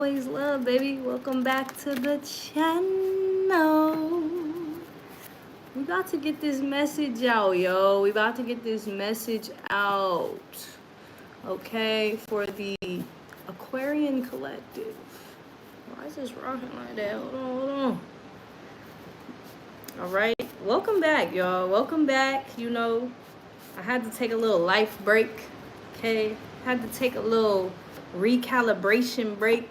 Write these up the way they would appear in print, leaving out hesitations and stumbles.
Always love, baby. Welcome back to the channel. We about to get this message out, yo. We about to get this message out. Okay, for the Aquarian Collective. Why is this rocking like that? Hold on. All right, welcome back, y'all. Welcome back. I had to take a little life break. Okay, had to take a little recalibration break.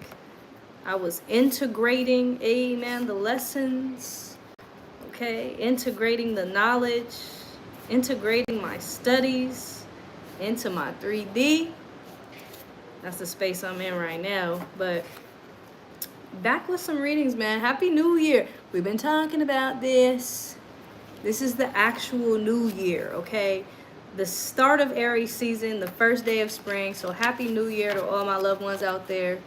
I was integrating, the lessons, okay? Integrating the knowledge, integrating my studies into my 3D. That's the space I'm in right now. But back with some readings, man. Happy New Year. We've been talking about this. This is the actual new year, okay? The start of Aries season, the first day of spring. So happy New Year to all my loved ones out there.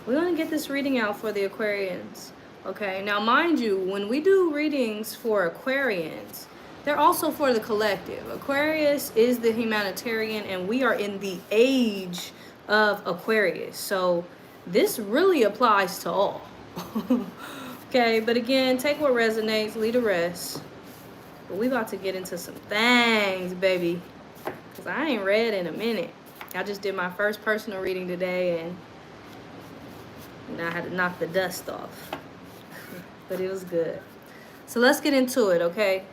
We're going to get this reading out for the Aquarians. Okay, now mind you, when we do readings for Aquarians, they're also for the collective. Aquarius is the humanitarian, and we are in the age of Aquarius. So this really applies to all. Okay, but again, take what resonates, leave the rest. But we about to get into some things, baby. Because I ain't read in a minute. I just did my first personal reading today, and I had to knock the dust off. But it was good. So let's get into it, okay?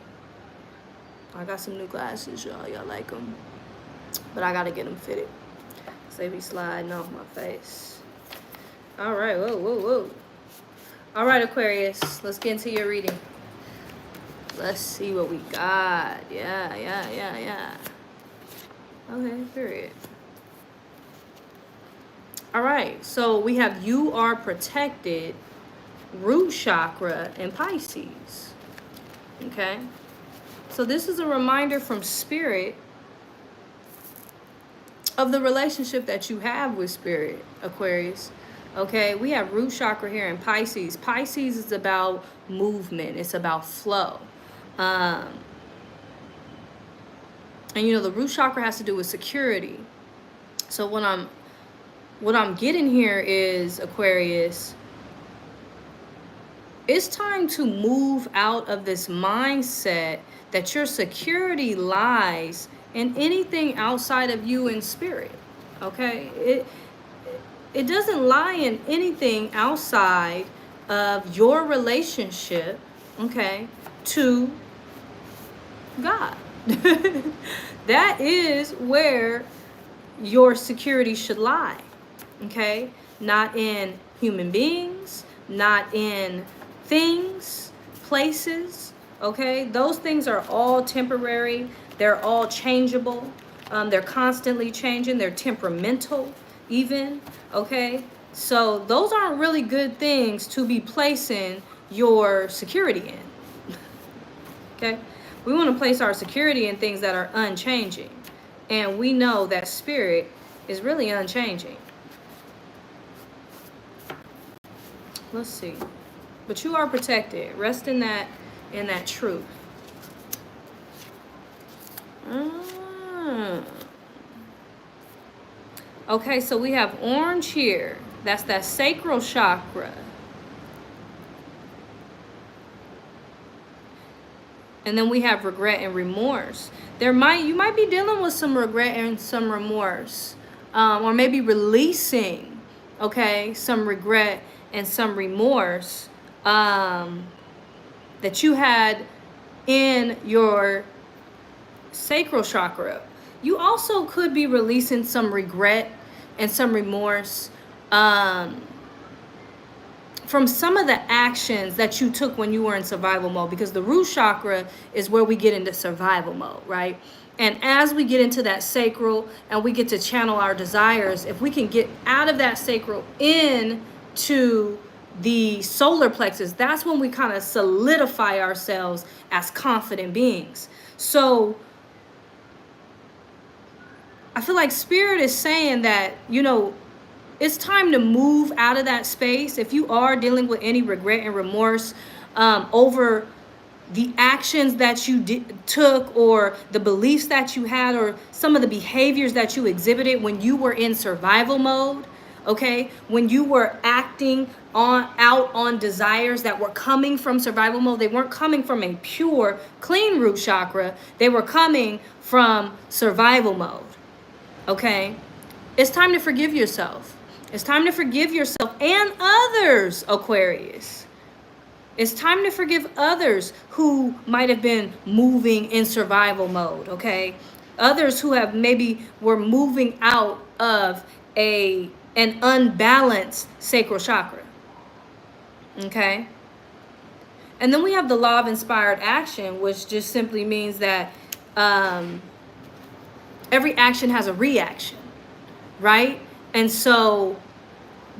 I got some new glasses, y'all. Y'all like them. But I got to get them fitted. So they be sliding off my face. All right. Whoa. All right, Aquarius. Let's get into your reading. Let's see what we got. Yeah. Okay, period. All right, so we have you are protected, root chakra, and Pisces. Okay, so this is a reminder from Spirit of the relationship that you have with Spirit, Aquarius. Okay, we have root chakra here in Pisces. Pisces is about movement. It's about flow. And the root chakra has to do with security. So what I'm getting here is, Aquarius, it's time to move out of this mindset that your security lies in anything outside of you and Spirit. Okay? It doesn't lie in anything outside of your relationship, okay, to God. That is where your security should lie. Okay, not in human beings, not in things, places. Okay, those things are all temporary. They're all changeable. They're constantly changing. They're temperamental even. Okay, so those aren't really good things to be placing your security in. Okay, we want to place our security in things that are unchanging, and we know that Spirit is really unchanging. Let's see. But you are protected. Rest in that truth. Okay, so we have orange here. That's that sacral chakra. And then we have regret and remorse. You might be dealing with some regret and some remorse. Or maybe releasing, okay, some regret and some remorse that you had in your sacral chakra. You also could be releasing some regret and some remorse from some of the actions that you took when you were in survival mode, because the root chakra is where we get into survival mode, right? And as we get into that sacral and we get to channel our desires, if we can get out of that sacral into the solar plexus, that's when we kind of solidify ourselves as confident beings. So I feel like Spirit is saying that, it's time to move out of that space. If you are dealing with any regret and remorse over the actions that you took, or the beliefs that you had, or some of the behaviors that you exhibited when you were in survival mode, okay? When you were acting out on desires that were coming from survival mode, they weren't coming from a pure, clean root chakra. They were coming from survival mode, okay? It's time to forgive yourself. It's time to forgive yourself and others, Aquarius. It's time to forgive others who might have been moving in survival mode, okay? Others who have maybe were moving out of an unbalanced sacral chakra, okay? And then we have the law of inspired action, which just simply means that every action has a reaction, right? And so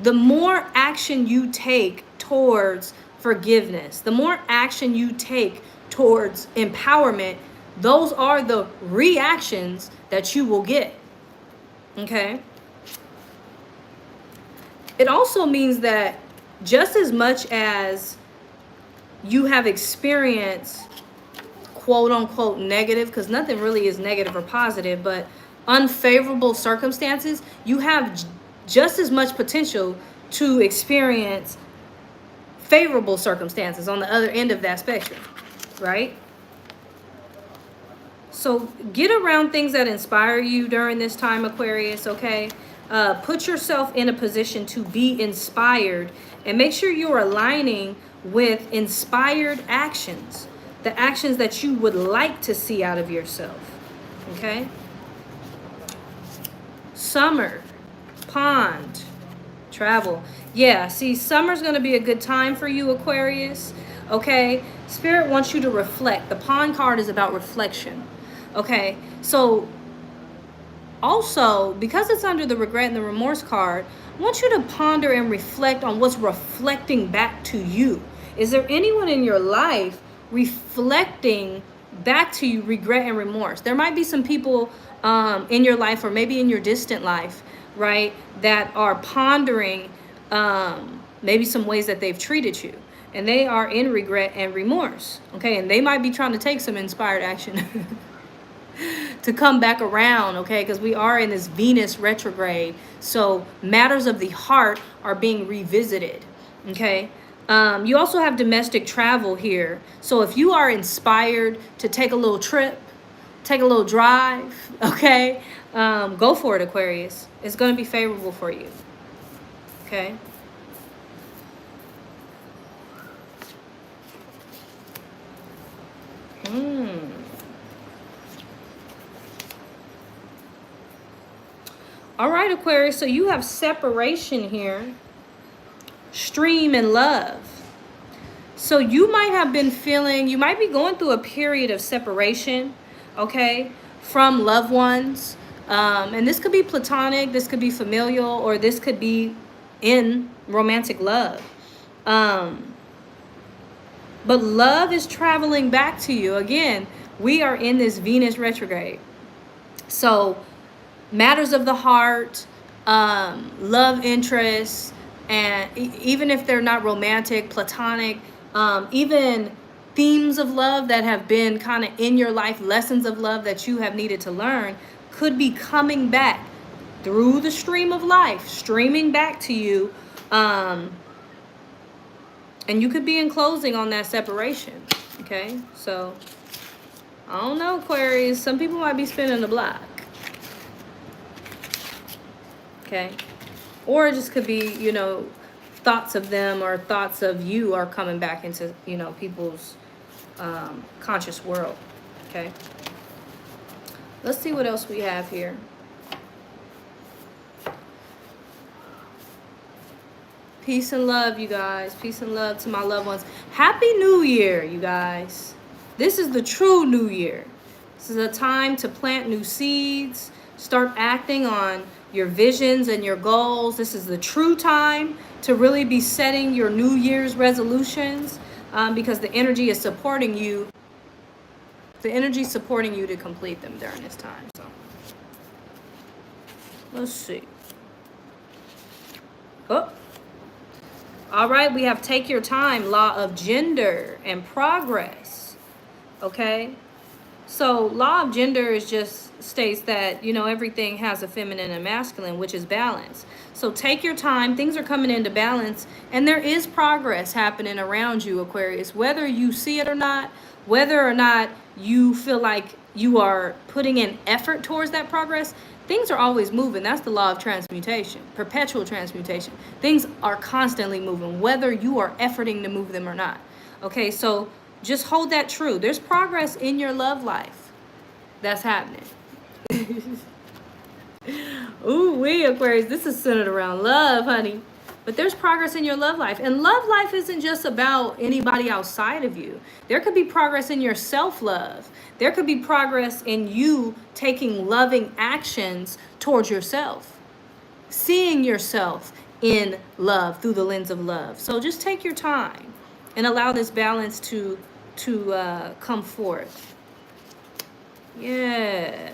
the more action you take towards forgiveness, the more action you take towards empowerment, those are the reactions that you will get, okay? It also means that just as much as you have experienced quote unquote negative, because nothing really is negative or positive, but unfavorable circumstances, you have just as much potential to experience favorable circumstances on the other end of that spectrum, right? So get around things that inspire you during this time, Aquarius, okay? Put yourself in a position to be inspired and make sure you're aligning with inspired actions, the actions that you would like to see out of yourself, okay? Summer, pond, travel. Yeah, see, summer's going to be a good time for you, Aquarius, okay? Spirit wants you to reflect. The pond card is about reflection, okay? So also, because it's under the regret and the remorse card, I want you to ponder and reflect on what's reflecting back to you. Is there anyone in your life reflecting back to you regret and remorse? There might be some people in your life, or maybe in your distant life, right, that are pondering maybe some ways that they've treated you, and they are in regret and remorse, okay? And they might be trying to take some inspired action to come back around, okay? Because we are in this Venus retrograde, so matters of the heart are being revisited, okay? You also have domestic travel here, so if you are inspired to take a little trip, take a little drive, okay? Go for it, Aquarius. It's going to be favorable for you, okay? All right, Aquarius, so you have separation here, stream and love. So you might have been feeling, you might be going through a period of separation, okay, from loved ones. And this could be platonic, this could be familial, or this could be in romantic love. But love is traveling back to you. Again, we are in this Venus retrograde. So matters of the heart, love interests, and even if they're not romantic, platonic, even themes of love that have been kind of in your life, lessons of love that you have needed to learn, could be coming back through the stream of life, streaming back to you. And you could be in closing on that separation, okay? So, I don't know, Aquarius. Some people might be spinning the block, okay? Or it just could be, you know, thoughts of them or thoughts of you are coming back into, you know, people's conscious world, okay? Let's see what else we have here. Peace and love, you guys. Peace and love to my loved ones. Happy New Year, you guys. This is the true New Year. This is a time to plant new seeds, start acting on your visions and your goals. This is the true time to really be setting your New Year's resolutions, because the energy is supporting you. The energy is supporting you to complete them during this time. So let's see. Oh. All right, we have take your time, law of gender and progress, okay? So law of gender is just states that, you know, everything has a feminine and masculine, which is balance. So take your time. Things are coming into balance, and there is progress happening around you, Aquarius. Whether you see it or not, whether or not you feel like you are putting in effort towards that progress, things are always moving. That's the law of transmutation, perpetual transmutation. Things are constantly moving, whether you are efforting to move them or not. Okay, so just hold that true. There's progress in your love life that's happening. Ooh, Aquarius, this is centered around love, honey. But there's progress in your love life. And love life isn't just about anybody outside of you. There could be progress in your self-love. There could be progress in you taking loving actions towards yourself. Seeing yourself in love through the lens of love. So just take your time and allow this balance to come forth. Yeah.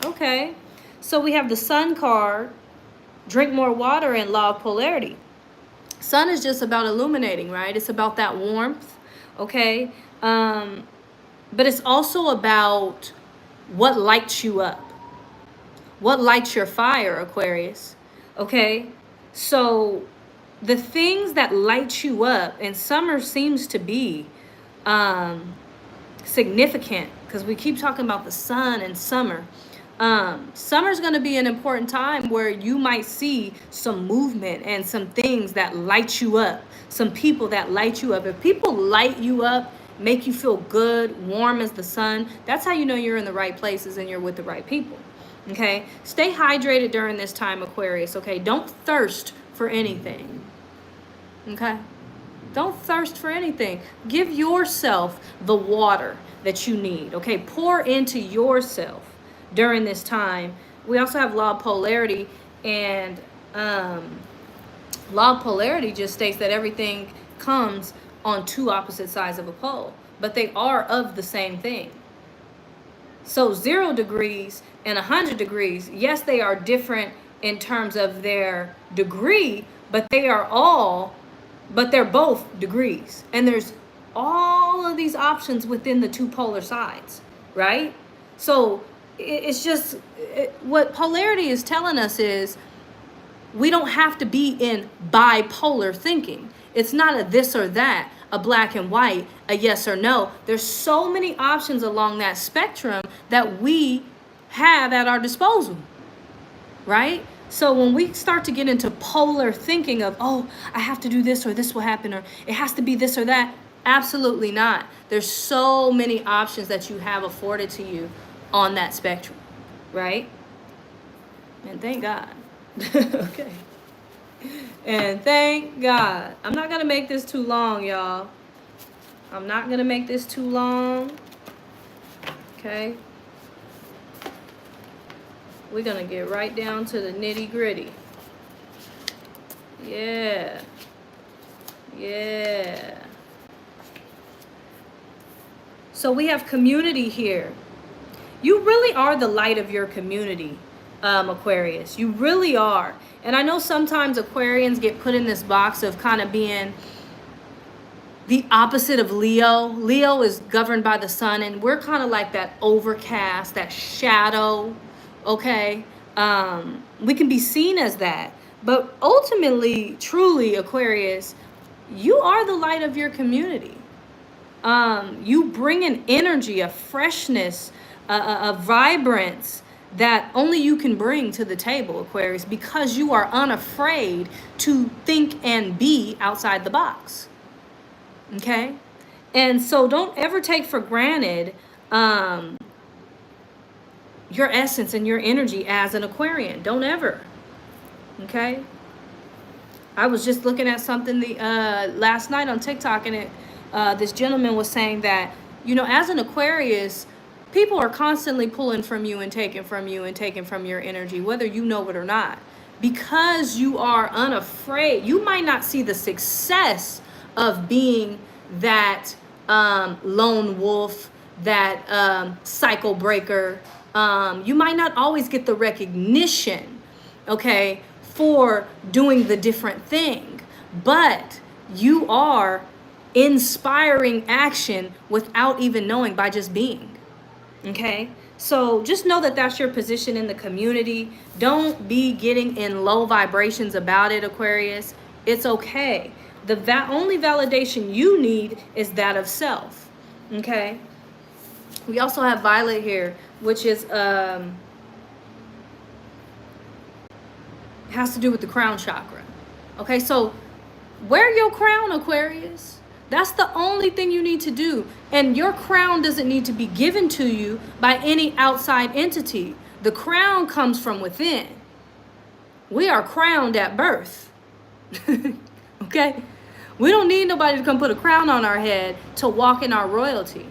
Okay. So we have the Sun card, drink more water, and law of polarity. Sun is just about illuminating, right? It's about that warmth, okay? But it's also about what lights you up. What lights your fire, Aquarius? Okay? So the things that light you up, and summer seems to be significant because we keep talking about the sun and summer. Summer's going to be an important time where you might see some movement and some things that light you up, some people that light you up. If people light you up, make you feel good, warm as the sun, that's how you know you're in the right places and you're with the right people. Okay, stay hydrated during this time, Aquarius. Okay, don't thirst for anything. Okay, don't thirst for anything. Give yourself the water that you need. Okay, pour into yourself during this time. We also have law of polarity, and law of polarity just states that everything comes on two opposite sides of a pole, but they are of the same thing. So 0 degrees and 100 degrees, yes, they are different in terms of their degree, but they're both degrees. And there's all of these options within the two polar sides, right? So it's just, what polarity is telling us is we don't have to be in bipolar thinking. It's not a this or that, a black and white, a yes or no. There's so many options along that spectrum that we have at our disposal, right? So when we start to get into polar thinking of, oh, I have to do this or this will happen or it has to be this or that, absolutely not. There's so many options that you have afforded to you on that spectrum, right? And thank God. Okay. And thank God. I'm not going to make this too long, y'all. I'm not going to make this too long. Okay. We're going to get right down to the nitty gritty. Yeah. So we have community here. You really are the light of your community, Aquarius. You really are. And I know sometimes Aquarians get put in this box of kind of being the opposite of Leo. Leo is governed by the sun, and we're kind of like that overcast, that shadow, okay? We can be seen as that. But ultimately, truly, Aquarius, you are the light of your community. You bring an energy, a freshness, a vibrance that only you can bring to the table, Aquarius, because you are unafraid to think and be outside the box. Okay? And so don't ever take for granted your essence and your energy as an Aquarian. Don't ever. Okay? I was just looking at something last night on TikTok, and this gentleman was saying that, you know, as an Aquarius, people are constantly pulling from you and taking from you and taking from your energy, whether you know it or not. Because you are unafraid, you might not see the success of being that lone wolf, that cycle breaker. You might not always get the recognition, okay, for doing the different thing. But you are inspiring action without even knowing, by just being. Okay? So just know that that's your position in the community. Don't be getting in low vibrations about it, Aquarius. It's okay. The only validation you need is that of self. Okay? We also have Violet here, which is has to do with the crown chakra. Okay, so wear your crown, Aquarius. That's the only thing you need to do. And your crown doesn't need to be given to you by any outside entity. The crown comes from within. We are crowned at birth. Okay? We don't need nobody to come put a crown on our head to walk in our royalty.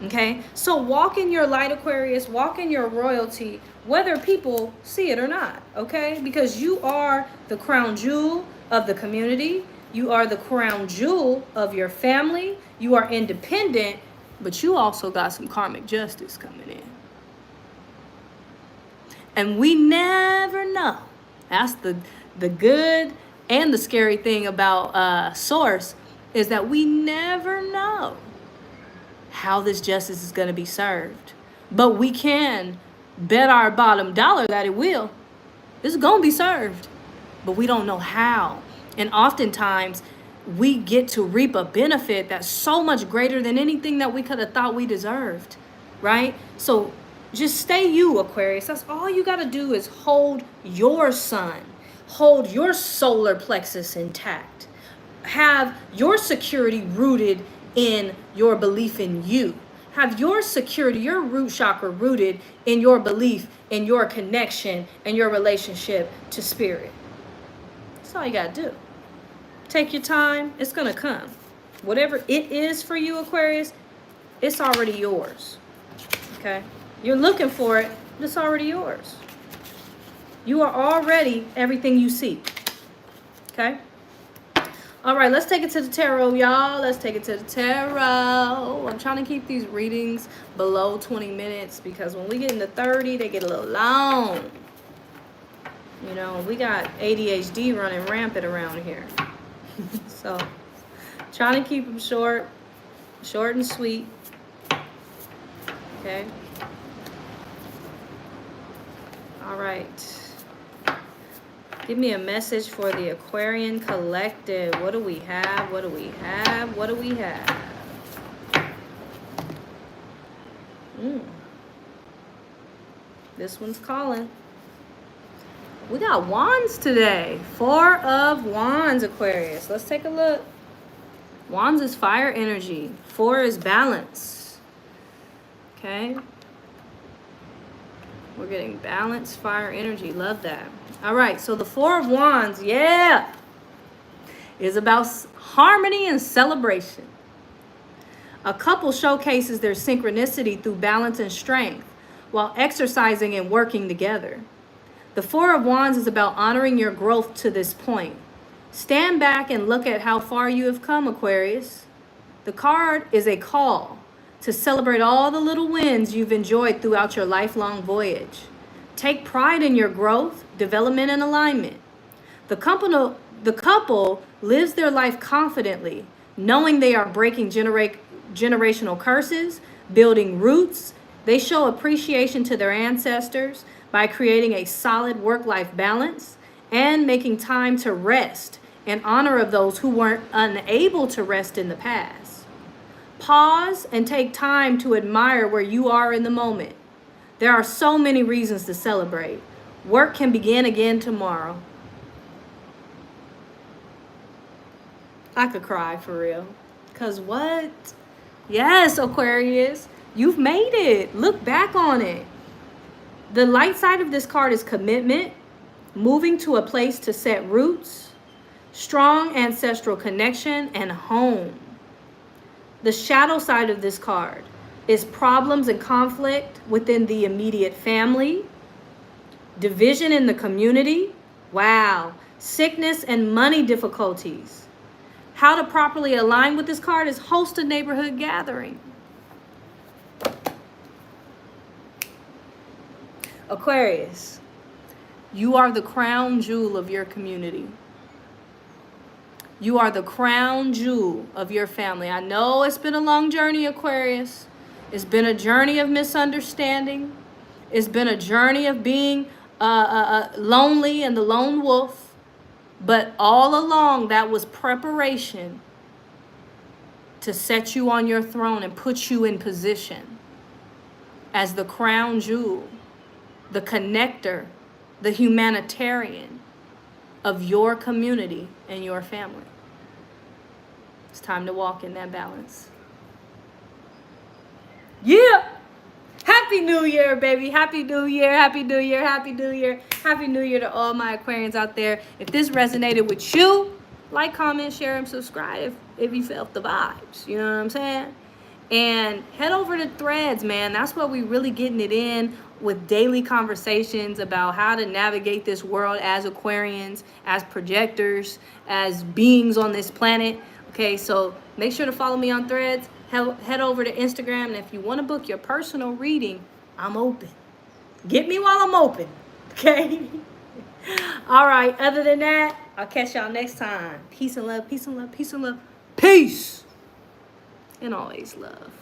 Okay? So walk in your light, Aquarius. Walk in your royalty, whether people see it or not. Okay? Because you are the crown jewel of the community. You are the crown jewel of your family. You are independent, but you also got some karmic justice coming in. And we never know. That's the good and the scary thing about Source, is that we never know how this justice is going to be served. But we can bet our bottom dollar that it will. It's going to be served. But we don't know how. And oftentimes, we get to reap a benefit that's so much greater than anything that we could have thought we deserved, right? So just stay you, Aquarius. That's all you got to do, is hold your sun. Hold your solar plexus intact. Have your security rooted in your belief in you. Have your security, your root chakra rooted in your belief, in your connection, and your relationship to spirit. That's all you got to do. Take your time. It's going to come. Whatever it is for you, Aquarius, it's already yours. Okay? You're looking for it, but it's already yours. You are already everything you seek. Okay? All right, let's take it to the tarot, y'all. Let's take it to the tarot. I'm trying to keep these readings below 20 minutes because when we get into 30, they get a little long. You know, we got ADHD running rampant around here. So, trying to keep them short and sweet. Okay. All right. Give me a message for the Aquarian collective. What do we have? What do we have? What do we have? This one's calling. We got wands today. 4 of wands, Aquarius. Let's take a look. Wands is fire energy. 4 is balance. Okay. We're getting balance, fire energy. Love that. All right. So the 4 of wands, yeah, is about harmony and celebration. A couple showcases their synchronicity through balance and strength while exercising and working together. The 4 of wands is about honoring your growth to this point. Stand back and look at how far you have come, Aquarius. The card is a call to celebrate all the little wins you've enjoyed throughout your lifelong voyage. Take pride in your growth, development, and alignment. The couple lives their life confidently, knowing they are breaking generational curses, building roots. They show appreciation to their ancestors by creating a solid work-life balance and making time to rest in honor of those who weren't unable to rest in the past. Pause and take time to admire where you are in the moment. There are so many reasons to celebrate. Work can begin again tomorrow. I could cry for real. 'Cause what? Yes, Aquarius, you've made it. Look back on it. The light side of this card is commitment, moving to a place to set roots, strong ancestral connection, and home. The shadow side of this card is problems and conflict within the immediate family, division in the community, wow, sickness and money difficulties. How to properly align with this card is host a neighborhood gathering. Aquarius, you are the crown jewel of your community. You are the crown jewel of your family. I know it's been a long journey, Aquarius. It's been a journey of misunderstanding. It's been a journey of being lonely and the lone wolf. But all along, that was preparation to set you on your throne and put you in position as the crown jewel, the connector, the humanitarian of your community and your family. It's time to walk in that balance. Yeah! Happy New Year, baby. Happy New Year, Happy New Year, Happy New Year. Happy New Year to all my Aquarians out there. If this resonated with you, like, comment, share, and subscribe if you felt the vibes. You know what I'm saying? And head over to Threads, man. That's where we really getting it in with daily conversations about how to navigate this world as Aquarians, as projectors, as beings on this planet. Okay, so make sure to follow me on Threads. Head over to Instagram, and if you want to book your personal reading, I'm open. Get me while I'm open, okay? All right, other than that, I'll catch y'all next time. Peace and love, peace and love, peace and love. Peace! And always love.